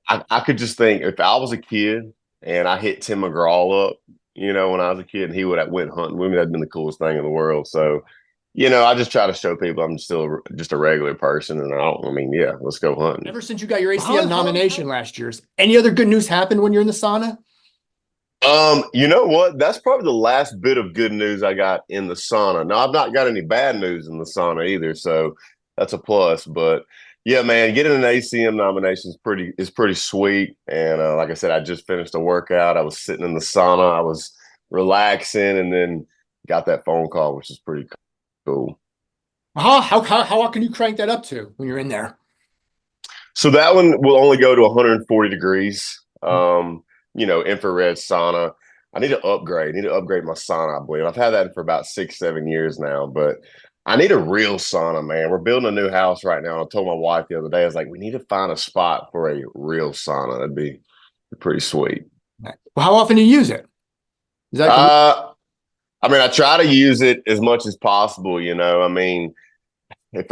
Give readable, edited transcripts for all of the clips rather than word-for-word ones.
I could just think if I was a kid and I hit Tim McGraw up, when I was a kid, and he would have went hunting with me, that'd been the coolest thing in the world. So, I just try to show people I'm still just a regular person, and yeah, let's go hunting. Ever since you got your ACM nomination last year, any other good news happen when you're in the sauna? You know what? That's probably the last bit of good news I got in the sauna. Now, I've not got any bad news in the sauna either, so that's a plus. But yeah, man, getting an ACM nomination is pretty sweet. And like I said, I just finished a workout. I was sitting in the sauna, I was relaxing, and then got that phone call, which is pretty cool. How often you crank that up to when you're in there? So that one will only go to 140 degrees. Infrared sauna. I need to upgrade. I need to upgrade my sauna, I believe. I've had that for about 6-7 years now, but I need a real sauna, man. We're building a new house right now. I told my wife the other day, I was like, we need to find a spot for a real sauna. That'd be pretty sweet. Well, how often do you use it? Is that I try to use it as much as possible, if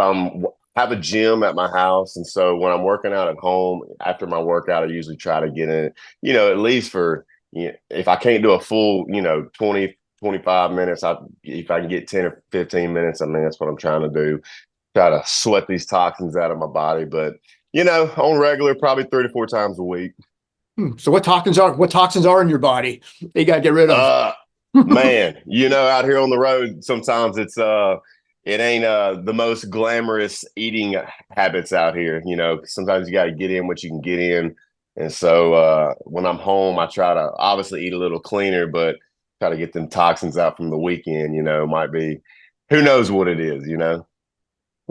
have a gym at my house, and so when I'm working out at home after my workout, I usually try to get in, at least for, if I can't do a full, 20, 25 minutes, if I can get 10 or 15 minutes, that's what I'm trying to do. Try to sweat these toxins out of my body, but on regular, probably 3 to 4 times a week. So what toxins are in your body that you got to get rid of? Man, out here on the road, sometimes it ain't the most glamorous eating habits out here. Sometimes you got to get in what you can get in. And so when I'm home, I try to obviously eat a little cleaner, but try to get them toxins out from the weekend. Might be, who knows what it is, Well,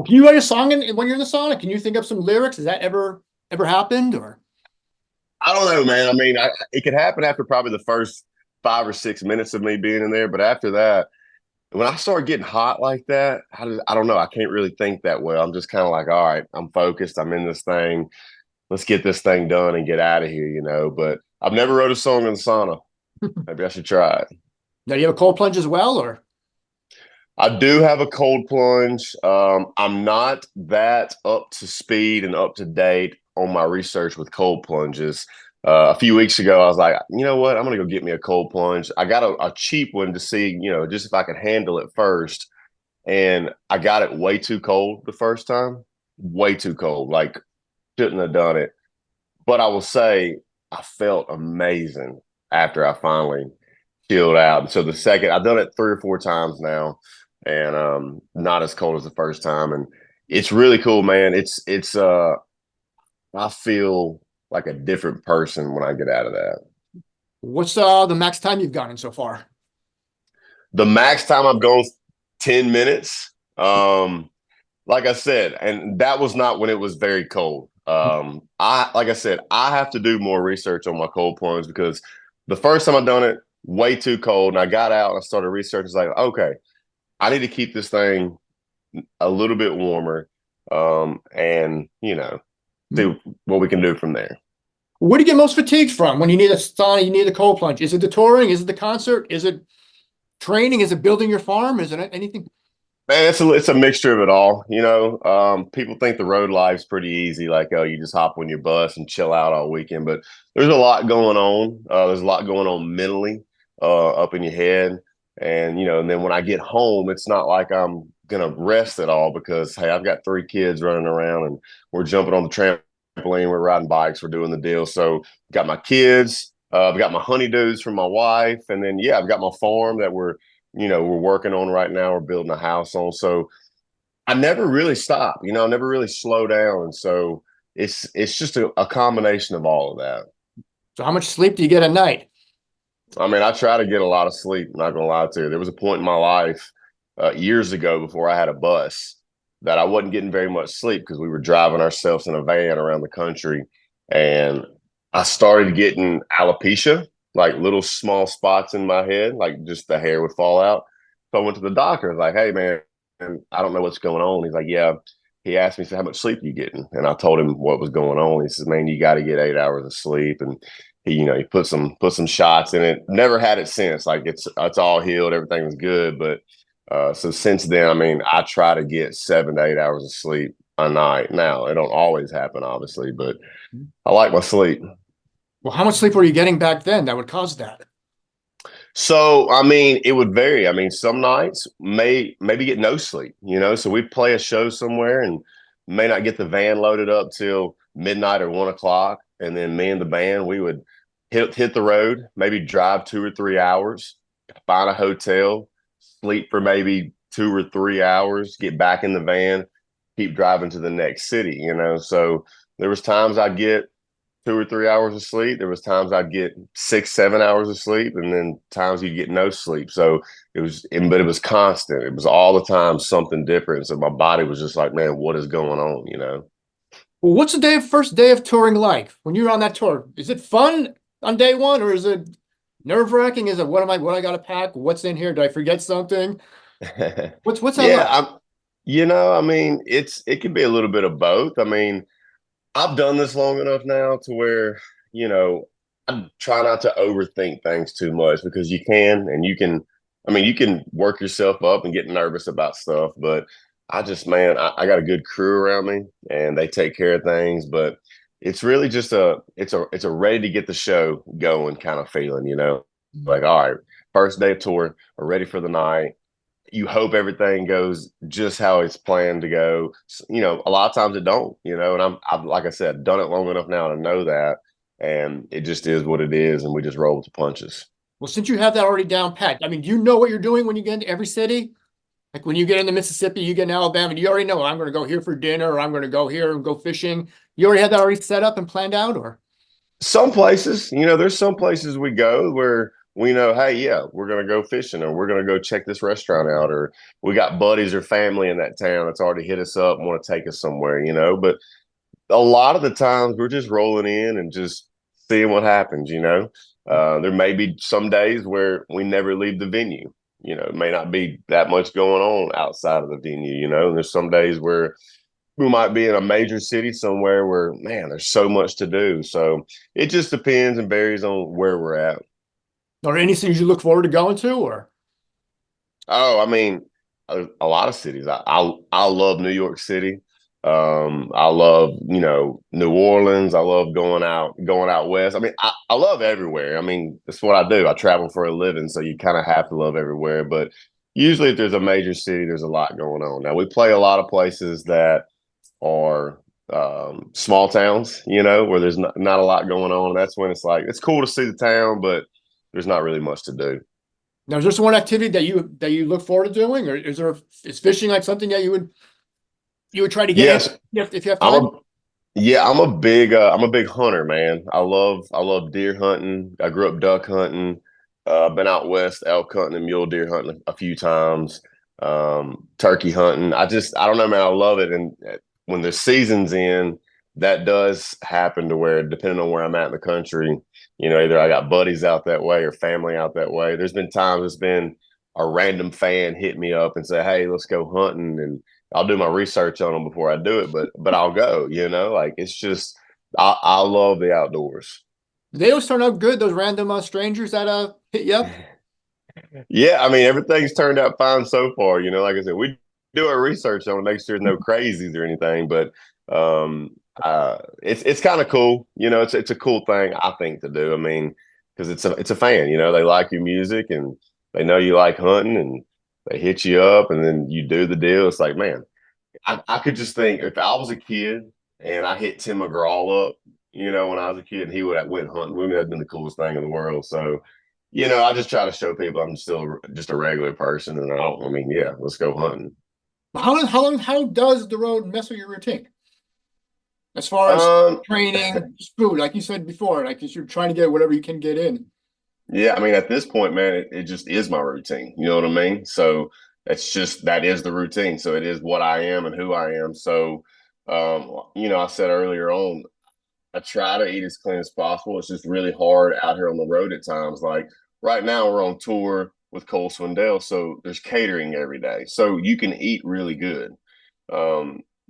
can you write a song when you're in the sauna? Can you think of some lyrics? Has that ever happened? Or I don't know, man. It could happen after probably the first 5 or 6 minutes of me being in there. But after that, when I start getting hot like that, I don't know. I can't really think that well. I'm just kind of like, all right, I'm focused. I'm in this thing. Let's get this thing done and get out of here, But I've never wrote a song in the sauna. Maybe I should try it. Now, do you have a cold plunge as well, or? I do have a cold plunge. I'm not that up to speed and up to date on my research with cold plunges. A few weeks ago, I was like, you know what? I'm going to go get me a cold plunge. I got a cheap one to see, just if I could handle it first. And I got it way too cold the first time. Way too cold. Like, shouldn't have done it. But I will say, I felt amazing after I finally chilled out. And so the second, I've done it 3 or 4 times now, and not as cold as the first time. And it's really cool, man. I feel like a different person when I get out of that. What's the max time you've gotten so far? The max time I've gone 10 minutes. Like I said, and that was not when it was very cold. Like I said, I have to do more research on my cold plunge because the first time I done it, way too cold. And I got out and I started researching. It's like, okay, I need to keep this thing a little bit warmer. And see what we can do from there. Where do you get most fatigued from when you need a sauna, you need a cold plunge? Is it the touring? Is it the concert? Is it training? Is it building your farm? Is it anything? Man, it's a mixture of it all. People think the road life's pretty easy, like, oh, you just hop on your bus and chill out all weekend. But there's a lot going on. There's a lot going on mentally, up in your head. And then when I get home, it's not like I'm gonna rest at all because hey, I've got 3 kids running around and we're jumping on the trampoline, we're riding bikes, we're doing the deal. So I've got my kids, I've got my honeydews from my wife, and then I've got my farm that we're working on right now. We're building a house on. So I never really stop, I never really slow down. And so it's just a combination of all of that. So how much sleep do you get at night? I try to get a lot of sleep. I'm not gonna lie to you. There was a point in my life years ago before I had a bus that I wasn't getting very much sleep because we were driving ourselves in a van around the country, and I started getting alopecia, like little small spots in my head, like just the hair would fall out. So I went to the doctor. I was like, hey, man, I don't know what's going on. He's like, yeah. He asked me, so how much sleep are you getting? And I told him what was going on. He says, man, you got to get 8 hours of sleep. And he put some shots in it. Never had it since. Like it's all healed. Everything was good. But so since then, I try to get 7 to 8 hours of sleep a night. Now, it don't always happen, obviously, but I like my sleep. Well, how much sleep were you getting back then that would cause that? So, I mean, it would vary. I mean, some nights maybe get no sleep, So we'd play a show somewhere and may not get the van loaded up till midnight or 1 o'clock. And then me and the band, we would hit the road, maybe drive 2 or 3 hours, find a hotel, sleep for maybe 2 or 3 hours, get back in the van, keep driving to the next city. So there was times I'd get 2 or 3 hours of sleep. There was times I'd get 6, 7 hours of sleep, and then times you'd get no sleep. So but it was constant. It was all the time something different. So my body was just like, man, what is going on? Well, what's the first day of touring like when you're on that tour? Is it fun on day one, or is it nerve-wracking? Is it what I got to pack? What's in here? Did I forget something? What's that Yeah, like? I mean, it can be a little bit of both. I mean, I've done this long enough now to where, you know, I try not to overthink things too much because you can and you can work yourself up and get nervous about stuff. But man, I got a good crew around me and they take care of things. But it's really just it's a ready to get the show going kind of feeling. Like, all right, first day of tour, we're ready for the night. You hope everything goes just how it's planned to go. A lot of times it don't. And I've like I said, done it long enough now to know that, and it just is what it is, and we just roll with the punches. Well, since you have that already down pat, I mean, do you know what you're doing when you get into every city? Like when you get into Mississippi, you get in Alabama, do you already know I'm going to go here for dinner, or I'm going to go here and go fishing? You already have that already set up and planned out, or? Some places, there's some places we go where we know, hey, yeah, we're gonna go fishing, or we're gonna go check this restaurant out, or we got buddies or family in that town that's already hit us up and want to take us somewhere. But a lot of the times we're just rolling in and just seeing what happens. There may be some days where we never leave the venue. It may not be that much going on outside of the venue. And there's some days where we might be in a major city somewhere where, man, there's so much to do. So it just depends and varies on where we're at. Or any cities you look forward to going to, or? Oh, I mean, a lot of cities. I love New York City. I love, New Orleans. I love going out west. I mean, I love everywhere. I mean, that's what I do. I travel for a living, so you kind of have to love everywhere. But usually, if there's a major city, there's a lot going on. Now, we play a lot of places that are small towns, where there's not a lot going on. And that's when it's like it's cool to see the town, but there's not really much to do. Now, is there one activity that you look forward to doing, or is fishing like something that you would try to get in Yes, if you have I'm time? a yeah, I'm a big hunter, man. I love deer hunting. I grew up duck hunting. Been out west elk hunting and mule deer hunting a few times. Turkey hunting. I don't know, man. I love it. And when the season's in, that does happen to where, depending on where I'm at in the country, either I got buddies out that way or family out that way. There's been times it's been a random fan hit me up and say, "Hey, let's go hunting," and I'll do my research on them before I do it, but I'll go. Like it's just I love the outdoors. They always turn out good. Those random strangers that hit you up. Yeah, I mean everything's turned out fine so far. Like I said, we do our research on to make sure there's no crazies or anything, but um it's kind of cool. It's a cool thing I think to do. I mean, because it's a fan. They like your music and they know you like hunting and they hit you up and then you do the deal. It's like, man, I could just think if I was a kid and I hit Tim McGraw up, when I was a kid, and he would have went hunting with me. That'd been the coolest thing in the world. So, I just try to show people I'm still just a regular person, and I mean, yeah, let's go hunting. How does the road mess with your routine as far as Um, training, just food, like you said before, like 'cause you're trying to get whatever you can get in. yeah, I mean, at this point, man, it just is my routine. You know what I mean? So that is the routine. So it is what I am and who I am. So, I said earlier on, I try to eat as clean as possible. It's just really hard out here on the road at times. Like right now, we're on tour with Cole Swindell, so there's catering every day, so you can eat really good.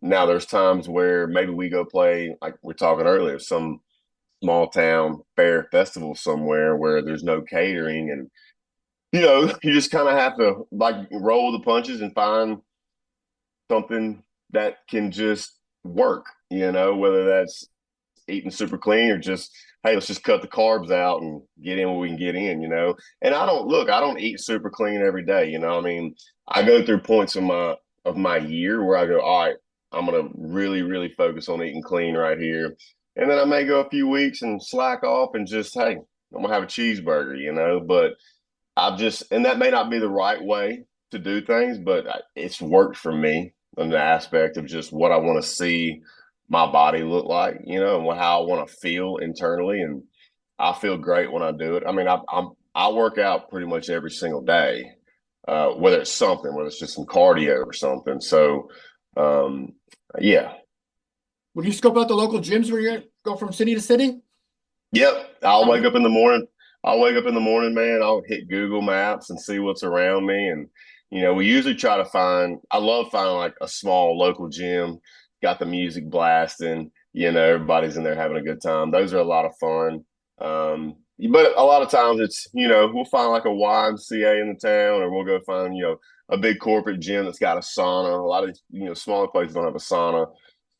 Now, there's times where maybe we go play, like we're talking earlier, some small town fair festival somewhere where there's no catering, and you just kind of have to like roll the punches and find something that can just work. Whether that's eating super clean, or just, hey, let's just cut the carbs out and get in what we can get in, you know. And I don't eat super clean every day, you know. I mean, I go through points of my year where I go, all right, I'm gonna really, really focus on eating clean right here. And then I may go a few weeks and slack off and just, hey, I'm gonna have a cheeseburger, you know. But and that may not be the right way to do things, but it's worked for me in the aspect of just what I want to see my body look like, you know, and how I want to feel internally. And I feel great when I do it. I mean, I work out pretty much every single day, whether it's just some cardio or something. So, yeah. Would you scope out the local gyms where you go from city to city? Yep. I'll wake up in the morning, man. I'll hit Google Maps and see what's around me. And, you know, we usually try to I love finding like a small local gym, got the music blasting, you know, everybody's in there having a good time. Those are a lot of fun. But a lot of times it's, you know, we'll find like a YMCA in the town, or we'll go find, you know, a big corporate gym that's got a sauna. A lot of, you know, smaller places don't have a sauna.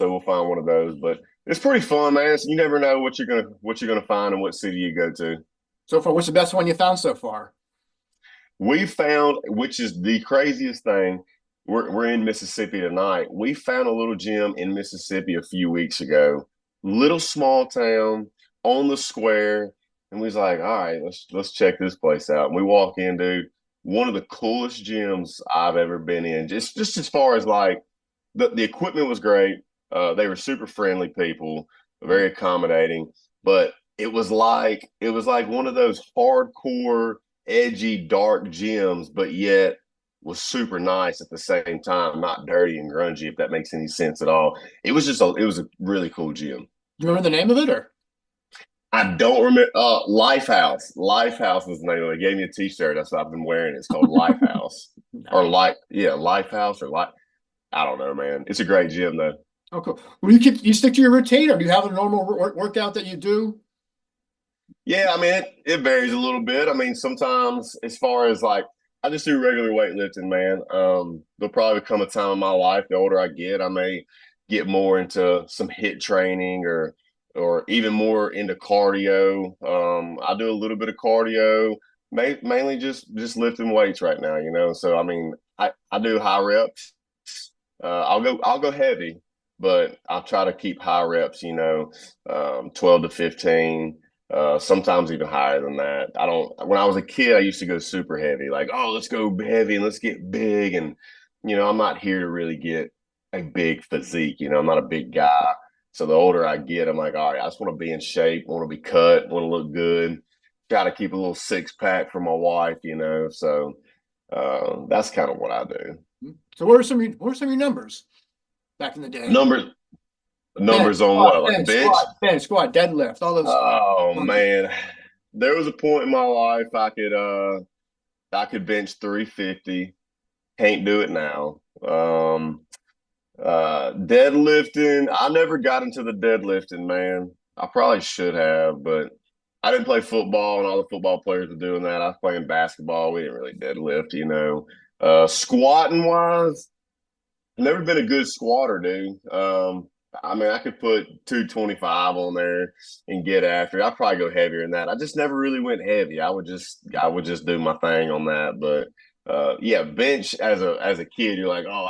So we'll find one of those. But it's pretty fun, man. You never know what you're gonna find and what city you go to. So far, what's the best one you found so far? We found, which is the craziest thing, we're in Mississippi tonight. We found a little gym in Mississippi a few weeks ago, little small town on the square, and we was like, all right, let's check this place out. And we walk in, dude, one of the coolest gyms I've ever been in. Just as far as like the equipment was great. They were super friendly people, very accommodating, but it was like one of those hardcore, edgy, dark gyms, but yet was super nice at the same time, not dirty and grungy, if that makes any sense at all. It was a really cool gym. Do you remember the name of it, or? I don't remember. Lifehouse. Lifehouse was the name of it. They gave me a T-shirt. That's what I've been wearing. It's called Lifehouse, or Lifehouse, or like, I don't know, man. It's a great gym though. Oh, cool. Well, you stick to your routine, or do you have a normal workout that you do? Yeah, I mean, it varies a little bit. I mean, sometimes as far as like, I just do regular weightlifting, man. There'll probably come a time in my life, the older I get, I may get more into some HIIT training, or even more into cardio. I do a little bit of cardio, mainly just lifting weights right now, you know. So I mean, I do high reps. I'll go heavy, but I'll try to keep high reps, you know, 12 to 15. Sometimes even higher than that. When I was a kid, I used to go super heavy, like, oh, let's go heavy and let's get big. And, you know, I'm not here to really get a big physique. You know, I'm not a big guy. So the older I get, I'm like, all right, I just want to be in shape, want to be cut, want to look good, try to keep a little six pack for my wife, you know. So that's kind of what I do. So what are some of your numbers back in the day? Numbers Bench, on squat, what? Like bench, bench? squat, deadlift, all those. Oh man. There was a point in my life I could bench 350. Can't do it now. Deadlifting, I never got into the deadlifting, man. I probably should have, but I didn't play football, and all the football players were doing that. I was playing basketball. We didn't really deadlift, you know. Squatting wise, never been a good squatter, dude. I mean, I could put 225 on there and get after it. I'd probably go heavier than that. I just never really went heavy. I would just do my thing on that. But yeah, bench as a kid, you're like, oh,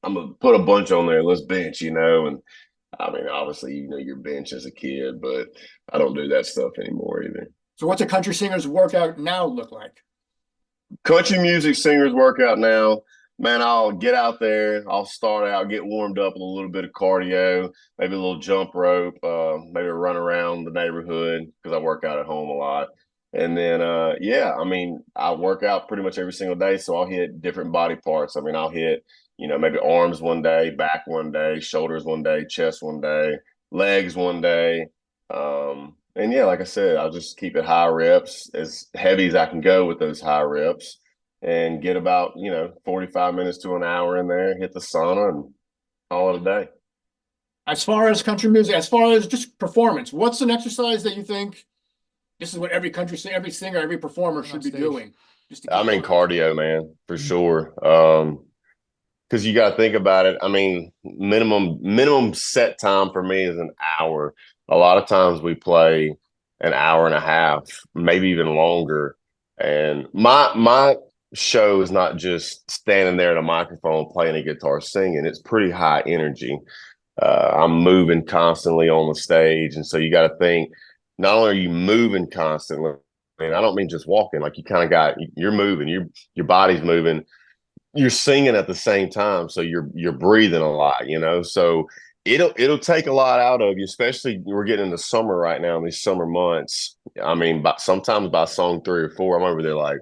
I'm gonna put a bunch on there. Let's bench, you know. And I mean, obviously, you know your bench as a kid, but I don't do that stuff anymore either. So what's a country singer's workout now look like? Country music singers workout now, man, I'll get out there. I'll start out, get warmed up with a little bit of cardio, maybe a little jump rope, maybe run around the neighborhood because I work out at home a lot. And then, yeah, I mean, I work out pretty much every single day. So I'll hit different body parts. I mean, I'll hit, you know, maybe arms one day, back one day, shoulders one day, chest one day, legs one day. And yeah, like I said, I'll just keep it high reps, as heavy as I can go with those high reps, and get about, you know, 45 minutes to an hour in there, hit the sauna, and call it a day. As far as country music, as far as just performance, what's an exercise that you think this is what every singer, every performer should be doing? I mean, cardio, man, for sure. Because you got to think about it. I mean, minimum set time for me is an hour. a lot of times we play an hour and a half, maybe even longer. And my show is not just standing there at a microphone playing a guitar singing. It's pretty high energy. I'm moving constantly on the stage, and so you got to think. Not only are you moving constantly, and I don't mean just walking. Like you kind of you're moving, your body's moving, you're singing at the same time, so you're breathing a lot, so it'll take a lot out of you, especially we're getting into summer right now in these summer months. I mean, sometimes by song 3 or 4 I'm over there like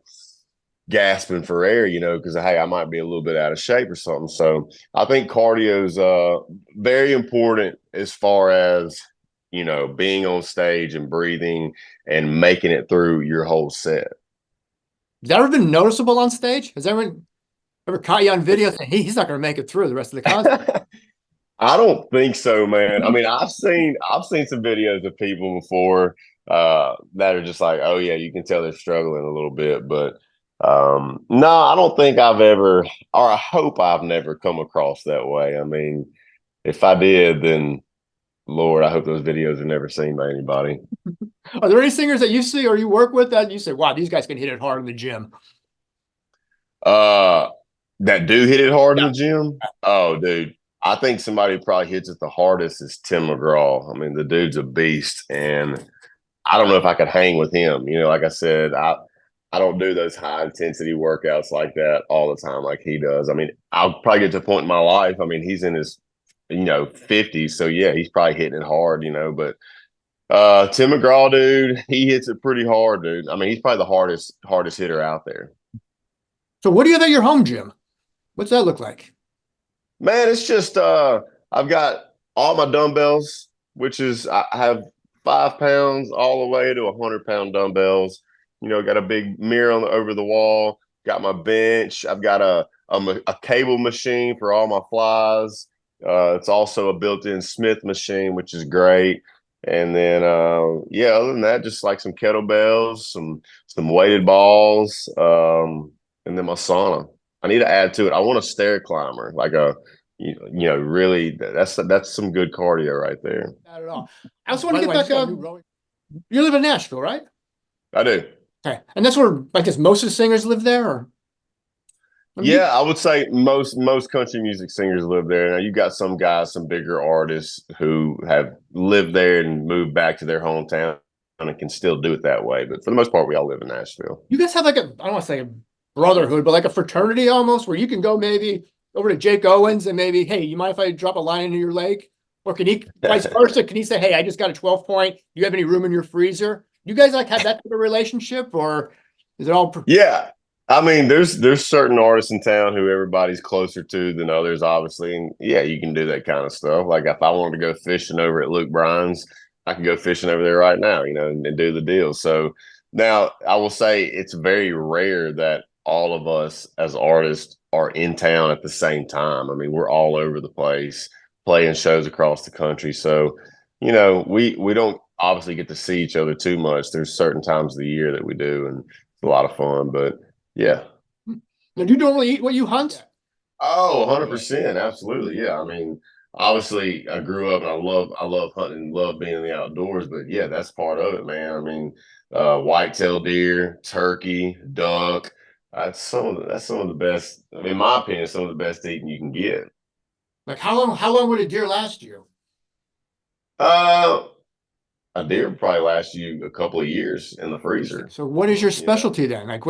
gasping for air, because hey, I might be a little bit out of shape or something. So I think cardio is very important as far as being on stage and breathing and making it through your whole set. Has that ever been noticeable on stage? Has anyone ever caught you on video saying he's not going to make it through the rest of the concert? I don't think so, man. I mean, I've seen some videos of people before that are just like, oh yeah, you can tell they're struggling a little bit, but no, I don't think I've ever, or I hope I've never come across that way. I mean, if I did, then Lord, I hope those videos are never seen by anybody. Are there any singers that you see or you work with that you say, wow, these guys can hit it hard in the gym? Uh, that do hit it hard in Yeah. the gym. Oh, dude, I think somebody who probably hits it the hardest is Tim McGraw. I mean, the dude's a beast, and I don't know if I could hang with him. Like I said, I don't do those high intensity workouts like that all the time like he does. I mean, I'll probably get to a point in my life. I mean, he's in his 50s, so yeah, he's probably hitting it hard. But Tim McGraw, dude, he hits it pretty hard, dude. I mean, he's probably the hardest hitter out there. So what do you have at your home gym? What's that look like? Man, it's just I've got all my dumbbells, which is I have 5 pounds all the way to 100-pound dumbbells. Got a big mirror over the wall. Got my bench. I've got a cable machine for all my flies. It's also a built-in Smith machine, which is great. And then yeah, other than that, just like some kettlebells, some weighted balls, and then my sauna. I need to add to it. I want a stair climber, like really. That's some good cardio right there. Not at all. I also want to get back. You live in Nashville, right? I do. Okay, and that's where I guess most of the singers live there. Or I mean, Yeah, I would say most country music singers live there. Now you got some guys, some bigger artists who have lived there and moved back to their hometown and can still do it that way. But for the most part, we all live in Nashville. you guys have like I don't want to say a brotherhood, but like a fraternity almost, where you can go maybe over to Jake Owens and maybe, hey, you mind if I drop a line into your lake? Or can he vice versa? Can he say, hey, I just got a 12 point. Do you have any room in your freezer? You guys like have that type of relationship, or is it all? Yeah. I mean, there's certain artists in town who everybody's closer to than others, obviously. And yeah, you can do that kind of stuff. Like if I wanted to go fishing over at Luke Bryan's, I can go fishing over there right now, and do the deal. So now I will say it's very rare that all of us as artists are in town at the same time. I mean, we're all over the place playing shows across the country. So, we don't obviously get to see each other too much. There's certain times of the year that we do, and it's a lot of fun. But yeah. Now, do you normally eat what you hunt? Oh, 100%. Absolutely. Yeah. I mean, obviously I grew up and I love hunting, love being in the outdoors, but yeah, that's part of it, man. I mean, white-tailed deer, turkey, duck. That's some of the best, I mean, in my opinion, some of the best eating you can get. Like how long would a deer last you? Uh, a deer would probably last you a couple of years in the freezer. So what is your You know. specialty then? Like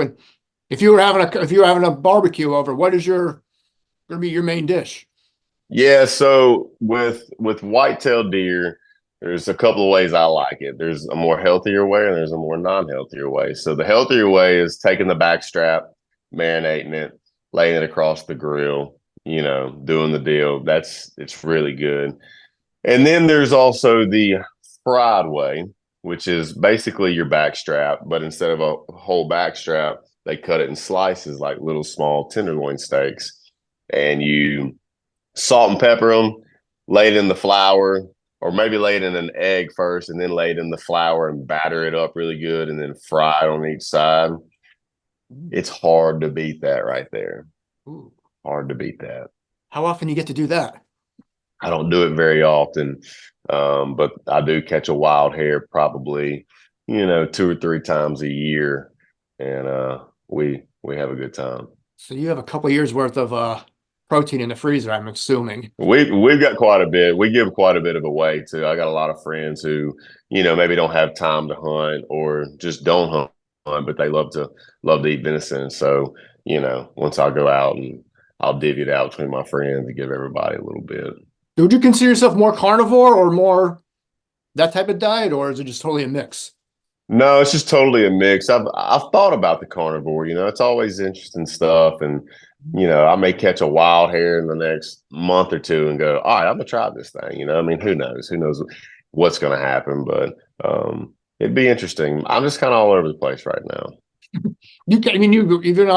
if you were having a barbecue over, what is your gonna be your main dish? Yeah, so with white-tailed deer, there's a couple of ways I like it. There's a more healthier way and there's a more non-healthier way. So the healthier way is taking the back strap, marinating it, laying it across the grill, doing the deal. It's really good. And then there's also the fried way, which is basically your back strap, but instead of a whole back strap, they cut it in slices like little small tenderloin steaks. And you salt and pepper them, lay it in the flour, or maybe lay it in an egg first and then lay it in the flour and batter it up really good and then fry it on each side. It's hard to beat that right there. Ooh. Hard to beat that. How often you get to do that? I don't do it very often, but I do catch a wild hair probably, 2 or 3 times a year, and we have a good time. So you have a couple years worth of protein in the freezer, I'm assuming. We've got quite a bit. We give quite a bit of away too. I got a lot of friends who, maybe don't have time to hunt or just don't hunt, but they love to eat venison. So, once I go out and I'll divvy it out between my friends and give everybody a little bit. Would you consider yourself more carnivore or more that type of diet, or is it just totally a mix? No, it's just totally a mix. I've thought about the carnivore, it's always interesting stuff. And, I may catch a wild hair in the next month or two and go, all right, I'm gonna try this thing. I mean, who knows? Who knows what's gonna happen? But it'd be interesting. I'm just kind of all over the place right now. I mean, you even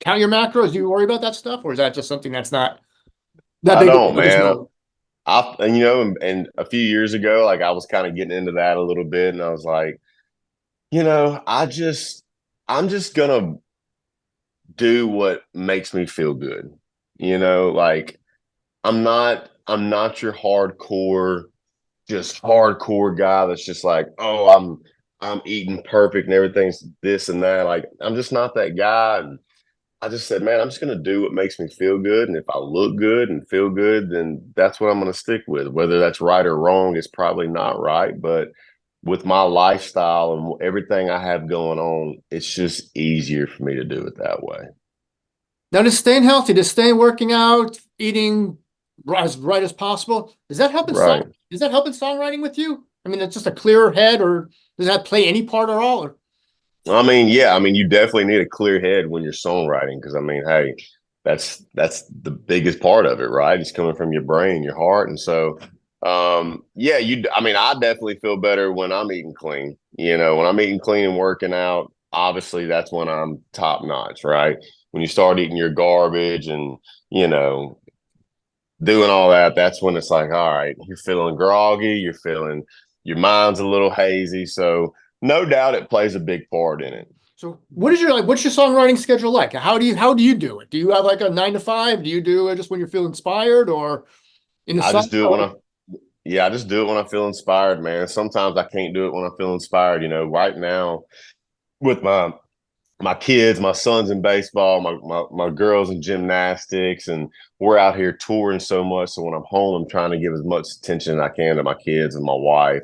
count your macros? Do you worry about that stuff, or is that just something that's not that I big of a don't, deal? Just man. know. And a few years ago, like I was kind of getting into that a little bit, and I was like, I'm just gonna do what makes me feel good. Like I'm not your hardcore guy that's just like, oh, I'm eating perfect and everything's this and that. Like I'm just not that guy. And I just said, man, I'm just gonna do what makes me feel good. And if I look good and feel good, then that's what I'm gonna stick with. Whether that's right or wrong, it's probably not right. But with my lifestyle and everything I have going on, it's just easier for me to do it that way. Now, just staying healthy, just staying working out, eating as right as possible. Does that help in Right. songwriting with you? I mean, it's just a clearer head, or does that play any part at all? Or I mean, yeah, I mean, you definitely need a clear head when you're songwriting because I mean, hey, that's the biggest part of it, right? It's coming from your brain, your heart, and so, yeah, I mean, I definitely feel better when I'm eating clean. When I'm eating clean and working out, obviously that's when I'm top notch, right? When you start eating your garbage and you know doing all that, that's when it's like, all right, you're feeling groggy, your mind's a little hazy, so no doubt it plays a big part in it. so, what's your songwriting schedule like? How do you do it? Do you have like a 9 to 5? Do you do it just when you feel inspired, or in the I sun? just do it when yeah, I just do it when I feel inspired, man. Sometimes I can't do it when I feel inspired. Right now with my kids, my son's in baseball, my girls in gymnastics, and we're out here touring so much. So when I'm home, I'm trying to give as much attention as I can to my kids and my wife.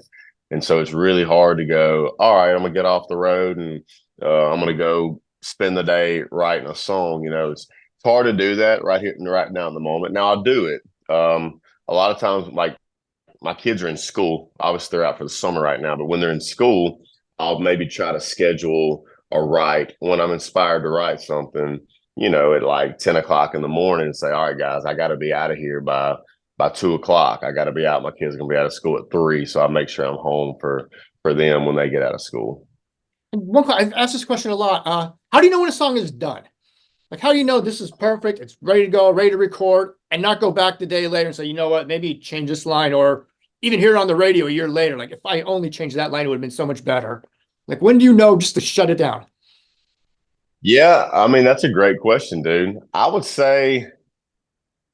And so it's really hard to go, all right, I'm gonna get off the road and I'm gonna go spend the day writing a song. It's hard to do that right here and right now in the moment. Now I'll do it. A lot of times, like my kids are in school. Obviously, they're out for the summer right now, but when they're in school, I'll maybe try to schedule a write when I'm inspired to write something, at like 10 o'clock in the morning and say, all right, guys, I got to be out of here by 2 o'clock. I got to be out. My kids are going to be out of school at 3. So I make sure I'm home for them when they get out of school. I've asked this question a lot. How do you know when a song is done? Like, how do you know this is perfect? It's ready to go, ready to record, and not go back the day later and say, you know what, maybe change this line, or even hear it on the radio a year later. Like, if I only changed that line, it would have been so much better. Like, when do you know just to shut it down? Yeah, I mean, that's a great question, dude. I would say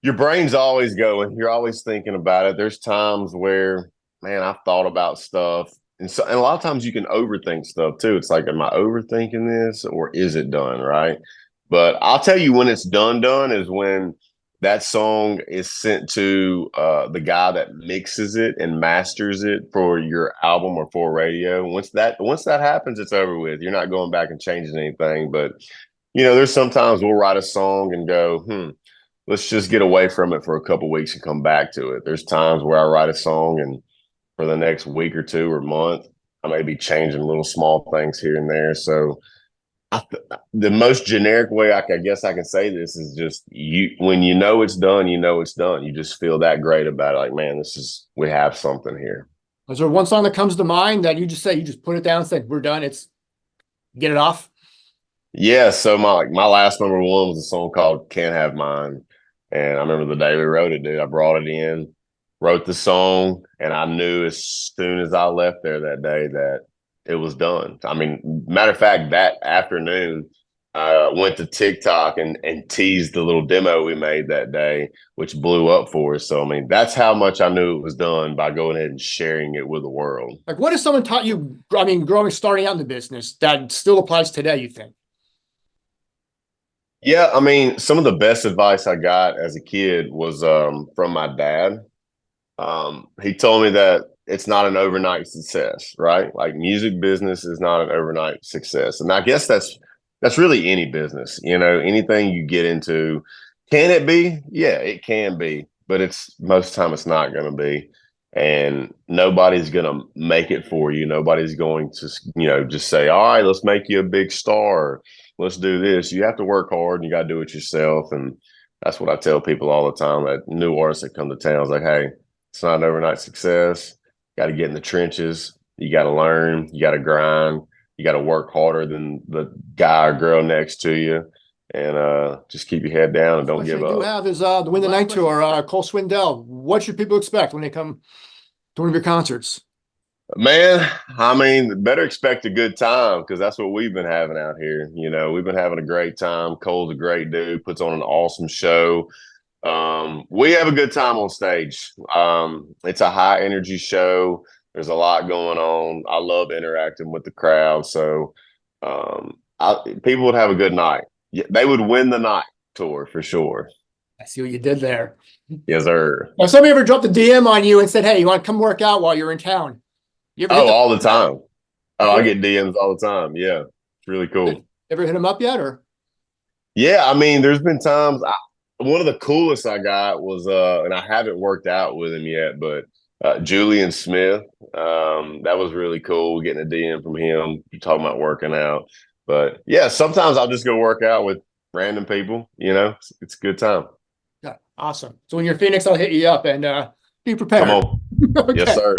your brain's always going. You're always thinking about it. There's times where, man, I've thought about stuff. And a lot of times you can overthink stuff too. It's like, am I overthinking this or is it done? Right. But I'll tell you when it's done is when that song is sent to the guy that mixes it and masters it for your album or for radio. Once that happens, it's over with. You're not going back and changing anything. But there's sometimes we'll write a song and go, let's just get away from it for a couple weeks and come back to it. There's times where I write a song and for the next week or two or month, I may be changing little small things here and there. So the most generic way I guess I can say this is just when you know it's done, you know it's done. You just feel that great about it. Like, man, we have something here. Is there one song that comes to mind that you just put it down and say, we're done, get it off? Yeah. So my last number one was a song called Can't Have Mine. And I remember the day we wrote it, dude. I brought it in, wrote the song, and I knew as soon as I left there that day that it was done. I mean, matter of fact, that afternoon, I went to TikTok and teased the little demo we made that day, which blew up for us. So I mean, that's how much I knew it was done by going ahead and sharing it with the world. Like, what if someone taught you, I mean, starting out in the business that still applies today, you think? Yeah, I mean, some of the best advice I got as a kid was from my dad. He told me that it's not an overnight success, right? Like music business is not an overnight success. And I guess that's really any business, you know, anything you get into. Can it be? Yeah, it can be, but it's most of the time it's not going to be. And nobody's going to make it for you. Nobody's going to, you know, just say, all right, let's make you a big star. Let's do this. You have to work hard and you got to do it yourself. And that's what I tell people all the time, that new artists that come to town is like, hey, it's not an overnight success. Got to get in the trenches. You got to learn. You got to grind. You got to work harder than the guy or girl next to you, and just keep your head down and don't give What I do up. have is the Win the Night tour, Cole Swindell. What should people expect when they come to one of your concerts? Man, I mean, better expect a good time because that's what we've been having out here. You know, we've been having a great time. Cole's a great dude, puts on an awesome show. We have a good time on stage. It's a high energy show. There's a lot going on. I love interacting with the crowd. So people would have a good night. They would win the night tour for sure. I see what you did there. Yes, sir. Now, somebody ever dropped a DM on you and said, "Hey, you want to come work out while you're in town?" You ever Oh, all the time. Oh, I ever, get DMs all the time. Yeah, it's really cool. ever hit him up yet, or? Yeah, I mean, there's been times one of the coolest I got was and I haven't worked out with him yet, but Julian Smith. That was really cool getting a DM from him talking about working out. But yeah, sometimes I'll just go work out with random people, you know. It's a good time. Yeah, awesome. So when you're in Phoenix, I'll hit you up and be prepared. Come on. Yes, Okay. sir.